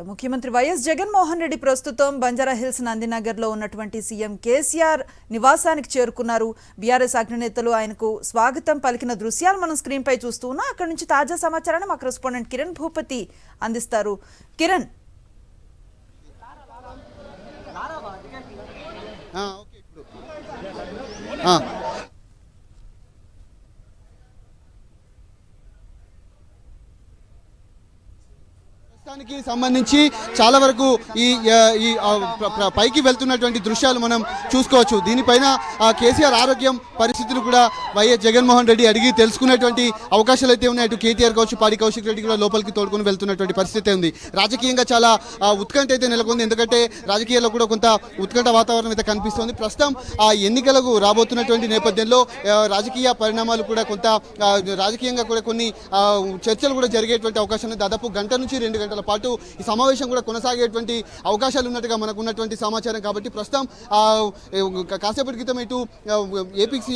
ముఖ్యమంత్రి వైఎస్ జగన్మోహన్ రెడ్డి ప్రస్తుతం బంజారాహిల్స్ నందినగర్లో ఉన్నటువంటి సీఎం కేసీఆర్ నివాసానికి చేరుకున్నారు. బీఆర్ఎస్ అగ్రనేతలు ఆయనకు స్వాగతం పలికిన దృశ్యాలు మనం స్క్రీన్ పై చూస్తూ ఉన్నాం. అక్కడి నుంచి తాజా సమాచారాన్ని మా కరెస్పాండెంట్ కిరణ్ భూపతి అందిస్తారు. కిరణ్, కి సంబంధించి చాలా వరకు ఈ పైకి వెళ్తున్నటువంటి దృశ్యాలు మనం చూసుకోవచ్చు. దీనిపైన కేసీఆర్ ఆరోగ్యం పరిస్థితులు కూడా వైఎస్ జగన్మోహన్ రెడ్డి అడిగి తెలుసుకునేటువంటి అవకాశాలు అయితే ఉన్నాయి. అటు కేటీఆర్ కావచ్చు, పాడి కౌశిక్ రెడ్డి కూడా లోపలికి తోడుకొని వెళ్తున్నటువంటి పరిస్థితి ఉంది. రాజకీయంగా చాలా ఉత్కంఠ అయితే నెలకొంది. ఎందుకంటే రాజకీయాల్లో కూడా కొంత ఉత్కంఠ వాతావరణం అయితే కనిపిస్తుంది. ప్రస్తుతం ఎన్నికలకు రాబోతున్నటువంటి నేపథ్యంలో రాజకీయ పరిణామాలు కూడా కొంత రాజకీయంగా కూడా కొన్ని చర్చలు కూడా జరిగేటువంటి అవకాశం ఉంది. దాదాపు గంట నుంచి 2 గంటల పాటు ఈ సమావేశం కూడా కొనసాగేటువంటి అవకాశాలు ఉన్నట్టుగా మనకు ఉన్నటువంటి సమాచారం. కాబట్టి ప్రస్తుతం కాసేపటి క్రితం ఇటు ఏపీసీ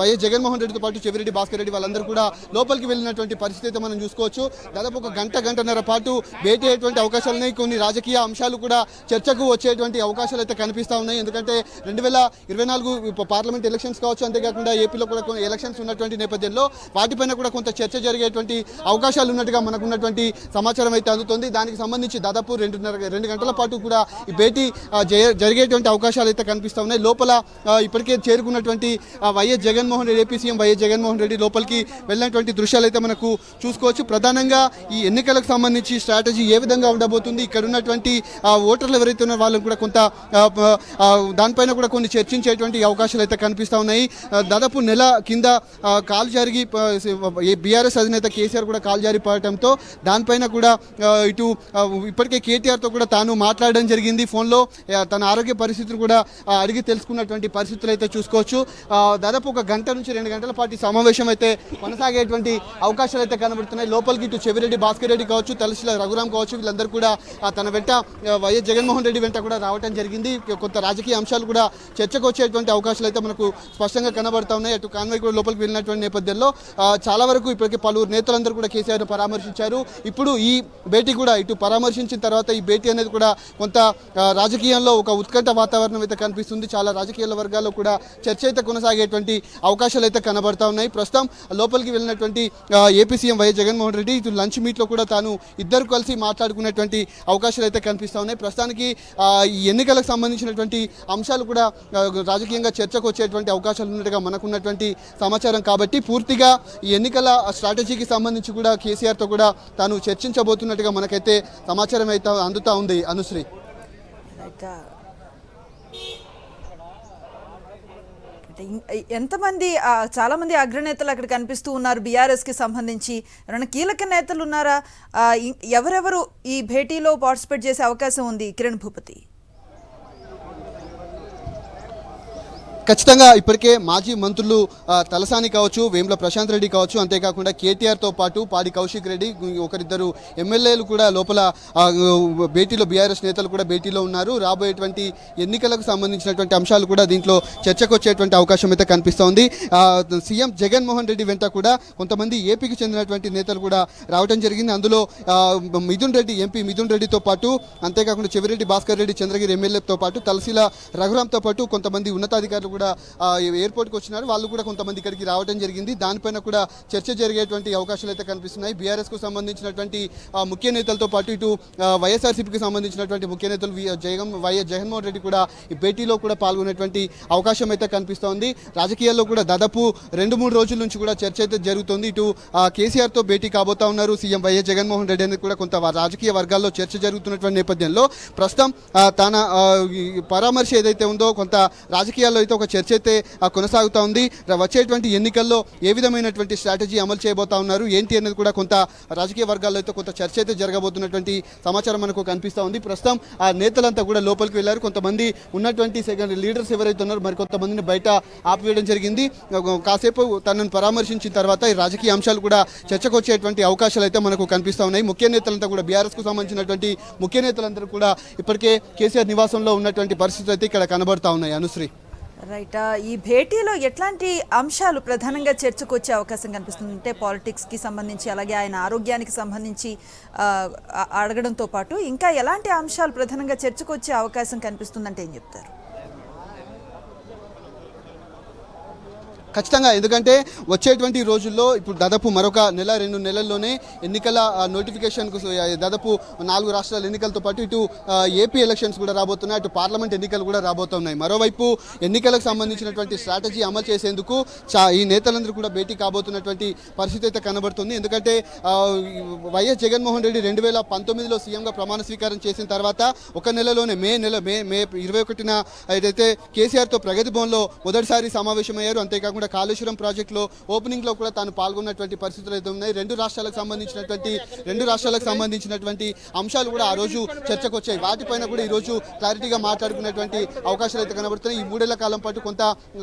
వైఎస్ జగన్మోహన్ రెడ్డితో పాటు చెవిరెడ్డి భాస్కర్ రెడ్డి వాళ్ళందరూ కూడా లోపలికి వెళ్ళినటువంటి పరిస్థితి అయితే మనం చూసుకోవచ్చు. దాదాపు ఒక గంటన్నర పాటు భేటీ అయ్యేటువంటి అవకాశాలున్నాయి. కొన్ని రాజకీయ అంశాలు కూడా చర్చకు వచ్చేటువంటి అవకాశాలు అయితే కనిపిస్తూ ఉన్నాయి. ఎందుకంటే 2024 పార్లమెంట్ ఎలక్షన్స్ కావచ్చు, అంతేకాకుండా ఏపీలో కూడా కొన్ని ఎలక్షన్స్ ఉన్నటువంటి నేపథ్యంలో వాటిపైన కూడా కొంత చర్చ జరిగేటువంటి అవకాశాలు ఉన్నట్టుగా మనకున్నటువంటి సమాచారం అయితే అందుతుంది. దానికి సంబంధించి దాదాపు 2 గంటల పాటు కూడా ఈ భేటీ జరిగేటువంటి అవకాశాలు అయితే కనిపిస్తూ ఉన్నాయి. లోపల ఇప్పటికే చేరుకున్నటువంటి YS Jaganmohan Reddy, AP CM YS Jaganmohan Reddy లోపలికి వెళ్ళినటువంటి దృశ్యాలు అయితే మనకు చూసుకోవచ్చు. ప్రధానంగా ఈ ఎన్నికలకు సంబంధించి స్ట్రాటజీ ఏ విధంగా ఉండబోతుంది, ఇక్కడ ఉన్నటువంటి ఓటర్లు ఎవరైతే ఉన్నారో వాళ్ళని కూడా కొంత దానిపైన కూడా కొన్ని చర్చించేటువంటి అవకాశాలు అయితే కనిపిస్తూ ఉన్నాయి. దాదాపు నెల కింద కాలు జరిగి బీఆర్ఎస్ అధినేత కేసీఆర్ కూడా కాలు జారిపోవడంతో దానిపైన కూడా ఇటు ఇప్పటికే కేటీఆర్తో కూడా తాను మాట్లాడడం జరిగింది. ఫోన్లో తన ఆరోగ్య పరిస్థితులు కూడా అడిగి తెలుసుకున్నటువంటి పరిస్థితులు అయితే చూసుకోవచ్చు. దాదాపు ఒక గంట నుంచి 2 గంటల పాటు సమావేశం అయితే కొనసాగేటువంటి అవకాశాలు అయితే కనబడుతున్నాయి. లోపలికి ఇటు చెవిరెడ్డి భాస్కర్ రెడ్డి కావచ్చు, తలసిల రఘురామ్ కావచ్చు, వీళ్ళందరూ కూడా తన వెంట వైఎస్ జగన్మోహన్ రెడ్డి వెంట కూడా రావడం జరిగింది. కొంత రాజకీయ అంశాలు కూడా చర్చకు వచ్చేటువంటి అవకాశాలు అయితే మనకు స్పష్టంగా కనబడతా ఉన్నాయి. అటు కాన్వాయ్ కూడా లోపలికి వెళ్ళినటువంటి నేపథ్యంలో చాలా వరకు ఇప్పటికే పలువురు నేతలందరూ కూడా కేసీఆర్ పరామర్శించారు. ఇప్పుడు ఈ భేటీ కూడా ఇటు పరామర్శించిన తర్వాత ఈ భేటీ అనేది కూడా కొంత రాజకీయంలో ఒక ఉత్కంఠ వాతావరణం అయితే కనిపిస్తుంది. చాలా రాజకీయ వర్గాల్లో కూడా చర్చ అయితే కొనసాగేటువంటి అవకాశాలు అయితే కనబడతా ఉన్నాయి. ప్రస్తుతం లోపలికి వెళ్ళినటువంటి AP CM YS Jaganmohan Reddy ఇటు లంచ్ మీట్లో కూడా తాను ఇద్దరు కలిసి మాట్లాడుకునేటువంటి అవకాశాలు అయితే కనిపిస్తూ ఉన్నాయి. ప్రస్తుతానికి ఈ ఎన్నికలకు సంబంధించినటువంటి అంశాలు కూడా రాజకీయంగా చర్చకు వచ్చేటువంటి అవకాశాలు ఉన్నట్టుగా మనకున్నటువంటి సమాచారం. కాబట్టి పూర్తిగా ఈ ఎన్నికల స్ట్రాటజీకి సంబంధించి కూడా కేసీఆర్తో కూడా తాను చర్చించబోతున్నట్టుగా మనకైతే సమాచారం అయితే అందుతా ఉంది. అనుశ్రీ, ఎంతమంది చాలా మంది అగ్రనేతలు అక్కడ కనిపిస్తూ ఉన్నారు. బీఆర్ఎస్ కి సంబంధించి ఎవరైనా కీలక నేతలు ఉన్నారా? ఎవరెవరు ఈ భేటీలో పార్టిసిపేట్ చేసే అవకాశం ఉంది? కిరణ్ భూపతి, ఖచ్చితంగా ఇప్పటికే మాజీ మంత్రులు తలసాని కావచ్చు, వేముల ప్రశాంత్ రెడ్డి కావచ్చు, అంతేకాకుండా కేటీఆర్తో పాటు పాడి కౌశిక్ రెడ్డి, ఒకరిద్దరు ఎమ్మెల్యేలు కూడా లోపల భేటీలో బీఆర్ఎస్ నేతలు కూడా భేటీలో ఉన్నారు. రాబోయేటువంటి ఎన్నికలకు సంబంధించినటువంటి అంశాలు కూడా దీంట్లో చర్చకు వచ్చేటువంటి అవకాశం అయితే కనిపిస్తోంది. సీఎం జగన్మోహన్ రెడ్డి వెంట కూడా కొంతమంది ఏపీకి చెందినటువంటి నేతలు కూడా రావడం జరిగింది. అందులో ఎంపీ మిథున్ రెడ్డితో పాటు, అంతేకాకుండా చెవిరెడ్డి భాస్కర్ రెడ్డి చంద్రగిరి ఎమ్మెల్యేతో పాటు, తలసిల రఘురామ్తో పాటు కొంతమంది ఉన్నతాధికారులు కూడా ఎయిర్పోర్ట్కి వచ్చినారు. వాళ్ళు కూడా కొంతమంది ఇక్కడికి రావడం జరిగింది. దానిపైన కూడా చర్చ జరిగేటువంటి అవకాశాలు అయితే కనిపిస్తున్నాయి. బీఆర్ఎస్కు సంబంధించినటువంటి ముఖ్య నేతలతో పాటు ఇటు వైఎస్ఆర్సీపీకి సంబంధించినటువంటి ముఖ్య నేతలు వైఎస్ జగన్మోహన్ రెడ్డి కూడా ఈ భేటీలో కూడా పాల్గొనేటువంటి అవకాశం అయితే కనిపిస్తోంది. రాజకీయాల్లో కూడా దాదాపు 2-3 రోజుల నుంచి కూడా చర్చ అయితే జరుగుతుంది. ఇటు కేసీఆర్తో భేటీ కాబోతా ఉన్నారు సీఎం వైఎస్ జగన్మోహన్ రెడ్డి అనేది కూడా కొంత రాజకీయ వర్గాల్లో చర్చ జరుగుతున్నటువంటి నేపథ్యంలో ప్రస్తుతం తన పరామర్శ ఏదైతే ఉందో కొంత రాజకీయాల్లో అయితే ఒక చర్చ అయితే కొనసాగుతూ ఉంది. వచ్చేటువంటి ఎన్నికల్లో ఏ విధమైనటువంటి స్ట్రాటజీ అమలు చేయబోతా ఉన్నారు ఏంటి అనేది కూడా కొంత రాజకీయ వర్గాల్లో అయితే కొంత చర్చ అయితే జరగబోతున్నటువంటి సమాచారం మనకు కనిపిస్తూ ఉంది. ప్రస్తుతం ఆ నేతలంతా కూడా లోపలికి వెళ్ళారు. కొంతమంది ఉన్నటువంటి లీడర్స్ ఎవరైతే ఉన్నారో మరి కొంతమందిని బయట ఆపివేయడం జరిగింది. కాసేపు తనను పరామర్శించిన తర్వాత ఈ రాజకీయ అంశాలు కూడా చర్చకు వచ్చేటువంటి అవకాశాలు అయితే మనకు కనిపిస్తూ ఉన్నాయి. ముఖ్య నేతలంతా కూడా బీఆర్ఎస్కు సంబంధించినటువంటి ముఖ్య నేతలందరూ కూడా ఇప్పటికే కేసీఆర్ నివాసంలో ఉన్నటువంటి పరిస్థితులు అయితే ఇక్కడ కనబడతా ఉన్నాయి. అనుశ్రీ. రైట్. ఈ భేటీలో ఎట్లాంటి అంశాలు ప్రధానంగా చర్చకు వచ్చే అవకాశం కనిపిస్తుంది అంటే పాలిటిక్స్కి సంబంధించి అలాగే ఆయన ఆరోగ్యానికి సంబంధించి అడగడంతో పాటు ఇంకా ఎలాంటి అంశాలు ప్రధానంగా చర్చకు వచ్చే అవకాశం కనిపిస్తుందంటే ఏం చెప్తారు? ఖచ్చితంగా, ఎందుకంటే వచ్చేటువంటి రోజుల్లో ఇప్పుడు దాదాపు మరొక నెల 2 నెలల్లోనే ఎన్నికల నోటిఫికేషన్కు దాదాపు 4 రాష్ట్రాల ఎన్నికలతో పాటు ఇటు ఏపీ ఎలక్షన్స్ కూడా రాబోతున్నాయి, అటు పార్లమెంట్ ఎన్నికలు కూడా రాబోతున్నాయి. మరోవైపు ఎన్నికలకు సంబంధించినటువంటి స్ట్రాటజీ అమలు చేసేందుకు ఈ నేతలందరూ కూడా భేటీ కాబోతున్నటువంటి పరిస్థితి అయితే కనబడుతుంది. ఎందుకంటే వైఎస్ జగన్మోహన్ రెడ్డి 2019లో సీఎంగా ప్రమాణ స్వీకారం చేసిన తర్వాత ఒక నెలలోనే మే 21న ఏదైతే కేసీఆర్తో ప్రగతి భవన్లో మొదటిసారి సమావేశమయ్యారు. అంతేకాకుండా కాళేశ్వరం ప్రాజెక్టులో ఓపెనింగ్లో కూడా తాను పాల్గొన్నటువంటి పరిస్థితులు అయితే ఉన్నాయి. రెండు రాష్ట్రాలకు సంబంధించినటువంటి అంశాలు కూడా ఆ రోజు చర్చకు వచ్చాయి. వాటిపైన కూడా ఈరోజు క్లారిటీగా మాట్లాడుకున్నటువంటి అవకాశాలు అయితే కనబడుతున్నాయి. ఈ 3 ఏళ్ల కాలం పాటు కొంత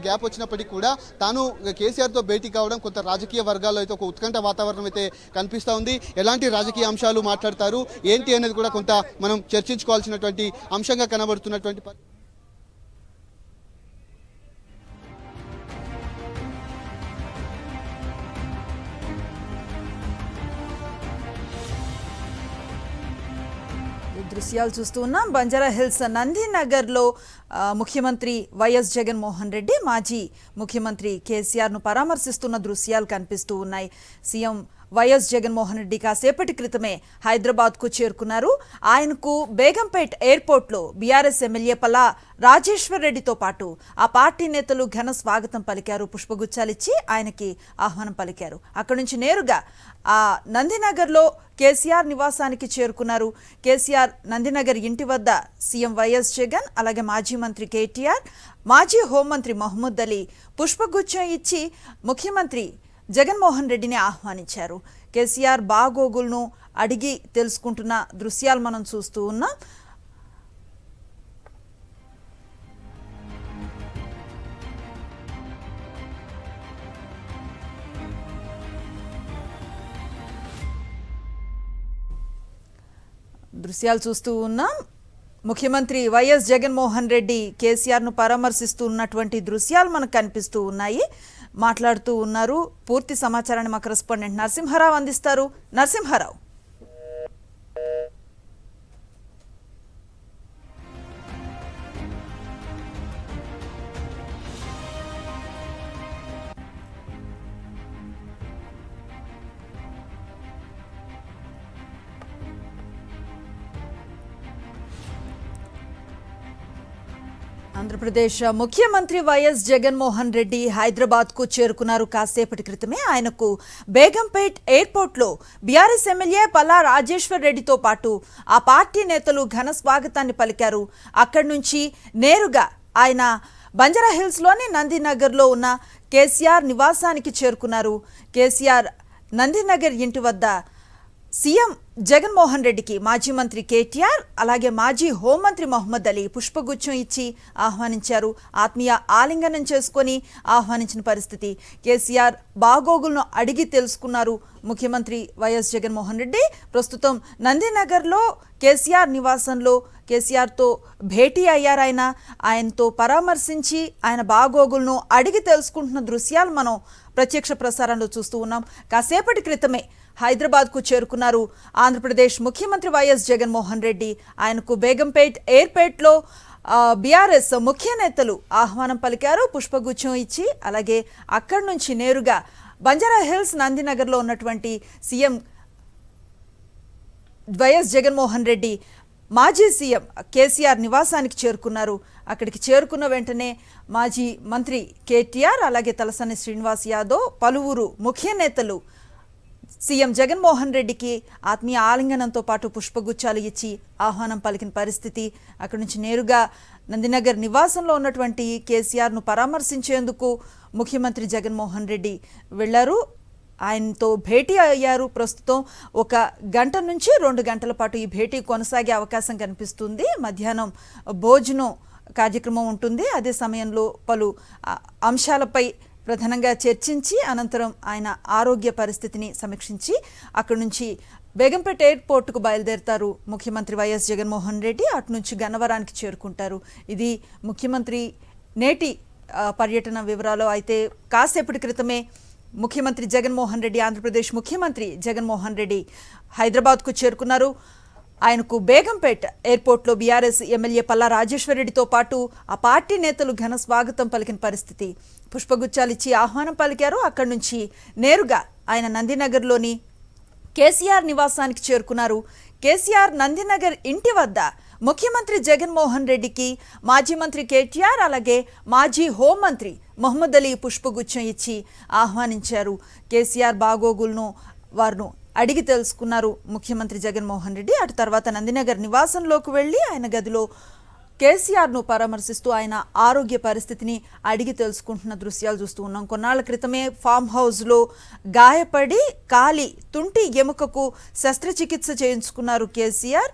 గ్యాప్ వచ్చినప్పటికీ కూడా తాను కేసీఆర్తో భేటీ కావడం కొంత రాజకీయ వర్గాల్లో అయితే ఒక ఉత్కంఠ వాతావరణం అయితే కనిపిస్తూ ఉంది. ఎలాంటి రాజకీయ అంశాలు మాట్లాడతారు ఏంటి అనేది కూడా కొంత మనం చర్చించుకోవాల్సినటువంటి అంశంగా కనబడుతున్నటువంటి దృశ్యాలు చూస్తూ ఉన్నాం. బంజారా హిల్స్ నందినగర్లో ముఖ్యమంత్రి వైఎస్ జగన్మోహన్ రెడ్డి మాజీ ముఖ్యమంత్రి కేసీఆర్ను పరామర్శిస్తున్న దృశ్యాలు కనిపిస్తూ ఉన్నాయి. సీఎం వైఎస్ జగన్మోహన్ రెడ్డి కాసేపటి క్రితమే హైదరాబాద్కు చేరుకున్నారు. ఆయనకు బేగంపేట్ ఎయిర్పోర్ట్లో బీఆర్ఎస్ ఎమ్మెల్యే పల్లా రాజేశ్వర్ రెడ్డితో పాటు ఆ పార్టీ నేతలు ఘన స్వాగతం పలికారు, పుష్పగుచ్చాలిచ్చి ఆయనకి ఆహ్వానం పలికారు. అక్కడి నుంచి నేరుగా నందినగర్లో కేసీఆర్ నివాసానికి చేరుకున్నారు. కేసీఆర్ నందినగర్ ఇంటి వద్ద సీఎం వైఎస్ జగన్ అలాగే మాజీ మంత్రి కేటీఆర్, మాజీ హోంమంత్రి మహమూద్ అలీ పుష్పగుచ్చం ఇచ్చి ముఖ్యమంత్రి జగన్మోహన్ రెడ్డిని ఆహ్వానించారు. కేసీఆర్ బాగోగులను అడిగి తెలుసుకుంటున్న దృశ్యాలు మనం చూస్తూ ఉన్నాం. ముఖ్యమంత్రి వైఎస్ జగన్మోహన్ రెడ్డి కేసీఆర్ను పరామర్శిస్తున్నటువంటి దృశ్యాలు మనకు కనిపిస్తూ ఉన్నాయి. మాట్లాడుతూ ఉన్నారు. పూర్తి సమాచారాన్ని మా కరెస్పాండెంట్ నరసింహారావు అందిస్తారు. నరసింహారావు, ఆంధ్రప్రదేశ్ ముఖ్యమంత్రి వైఎస్ జగన్మోహన్ రెడ్డి హైదరాబాద్కు చేరుకున్నారు. కాసేపటి క్రితమే ఆయనకు బేగంపేట్ ఎయిర్పోర్ట్లో బీఆర్ఎస్ ఎమ్మెల్యే పల్లా రాజేశ్వర్ రెడ్డితో పాటు ఆ పార్టీ నేతలు ఘన స్వాగతాన్ని పలికారు. అక్కడి నుంచి నేరుగా ఆయన బంజారా హిల్స్లోని నందినగర్లో ఉన్న కేసీఆర్ నివాసానికి చేరుకున్నారు. కేసీఆర్ నందినగర్ ఇంటి వద్ద సీఎం జగన్మోహన్ రెడ్డికి మాజీ మంత్రి కేటీఆర్ అలాగే మాజీ హోంమంత్రి మహమూద్ అలీ పుష్పగుచ్చం ఇచ్చి ఆహ్వానించారు. ఆత్మీయ ఆలింగనం చేసుకొని ఆహ్వానించిన పరిస్థితి. కేసీఆర్ బాగోగులను అడిగి తెలుసుకున్నారు ముఖ్యమంత్రి వైఎస్ జగన్మోహన్ రెడ్డి. ప్రస్తుతం నందినగర్లో కేసీఆర్ నివాసంలో కేసీఆర్తో భేటీ అయ్యారు. ఆయనతో పరామర్శించి ఆయన బాగోగులను అడిగి తెలుసుకుంటున్న దృశ్యాలు మనం ప్రత్యక్ష ప్రసారంలో చూస్తూ ఉన్నాం. కాసేపటి క్రితమే హైదరాబాద్కు చేరుకున్నారు ఆంధ్రప్రదేశ్ ముఖ్యమంత్రి వైఎస్ జగన్మోహన్ రెడ్డి. ఆయనకు బేగంపేట్ ఎయిర్పోర్ట్లో బీఆర్ఎస్ ముఖ్య నేతలు ఆహ్వానం పలికారు, పుష్పగుచ్చం ఇచ్చి. అలాగే అక్కడి నుంచి నేరుగా బంజారా హిల్స్ నందినగర్లో ఉన్నటువంటి సీఎం వైఎస్ జగన్మోహన్ రెడ్డి మాజీ సీఎం కేసీఆర్ నివాసానికి చేరుకున్నారు. అక్కడికి చేరుకున్న వెంటనే మాజీ మంత్రి కేటీఆర్ అలాగే తలసాని శ్రీనివాస్ యాదవ్ పలువురు ముఖ్య నేతలు సీఎం జగన్మోహన్ రెడ్డికి ఆత్మీయ ఆలింగనంతో పాటు పుష్పగుచ్చాలు ఇచ్చి ఆహ్వానం పలికిన పరిస్థితి. అక్కడి నుంచి నేరుగా నందినగర్ నివాసంలో ఉన్నటువంటి కేసీఆర్ను పరామర్శించేందుకు ముఖ్యమంత్రి జగన్మోహన్ రెడ్డి వెళ్లారు. ఆయనతో భేటీ అయ్యారు. ప్రస్తుతం 1 గంట నుంచి 2 గంటల పాటు ఈ భేటీ కొనసాగే అవకాశం కనిపిస్తుంది. మధ్యాహ్నం భోజనం కార్యక్రమం ఉంటుంది. అదే సమయంలో పలు అంశాలపై ప్రధానంగా చర్చించి అనంతరం ఆయన ఆరోగ్య పరిస్థితిని సమీక్షించి అక్కడి నుంచి బేగంపేట ఎయిర్పోర్టుకు బయలుదేరుతారు ముఖ్యమంత్రి వైఎస్ జగన్మోహన్ రెడ్డి. అటు నుంచి గన్నవరానికి చేరుకుంటారు. ఇది ముఖ్యమంత్రి నేటి పర్యటన వివరాలు అయితే కాసేపటి క్రితమే ముఖ్యమంత్రి జగన్మోహన్ రెడ్డి, ఆంధ్రప్రదేశ్ ముఖ్యమంత్రి జగన్మోహన్ రెడ్డి హైదరాబాద్కు చేరుకున్నారు. ఆయనకు బేగంపేట్ ఎయిర్పోర్ట్లో బీఆర్ఎస్ ఎమ్మెల్యే పల్లా రాజేశ్వరరెడ్డితో పాటు ఆ పార్టీ నేతలు ఘన స్వాగతం పలికిన పరిస్థితి. పుష్పగుచ్చాలిచ్చి ఆహ్వానం పలికారు. అక్కడి నుంచి నేరుగా ఆయన నందినగర్లోని కేసీఆర్ నివాసానికి చేరుకున్నారు. కేసీఆర్ నందినగర్ ఇంటి వద్ద ముఖ్యమంత్రి జగన్మోహన్ రెడ్డికి మాజీ మంత్రి కేటీఆర్, అలాగే మాజీ హోంమంత్రి మహమ్మద్ అలీ పుష్పగుచ్చం ఇచ్చి ఆహ్వానించారు. కేసీఆర్ బాగోగులను వారు అడిగి తెలుసుకున్నారు ముఖ్యమంత్రి జగన్మోహన్ రెడ్డి. అటు తర్వాత నందినగర్ నివాసంలోకి వెళ్ళి ఆయన గదిలో కేసీఆర్ను పరామర్శిస్తూ ఆయన ఆరోగ్య పరిస్థితిని అడిగి తెలుసుకుంటున్న దృశ్యాలు చూస్తూ ఉన్నాం. కొన్నాళ్ల క్రితమే ఫామ్ హౌస్లో గాయపడి కాలి తుంటి ఎముకకు శస్త్రచికిత్స చేయించుకున్నారు కేసీఆర్.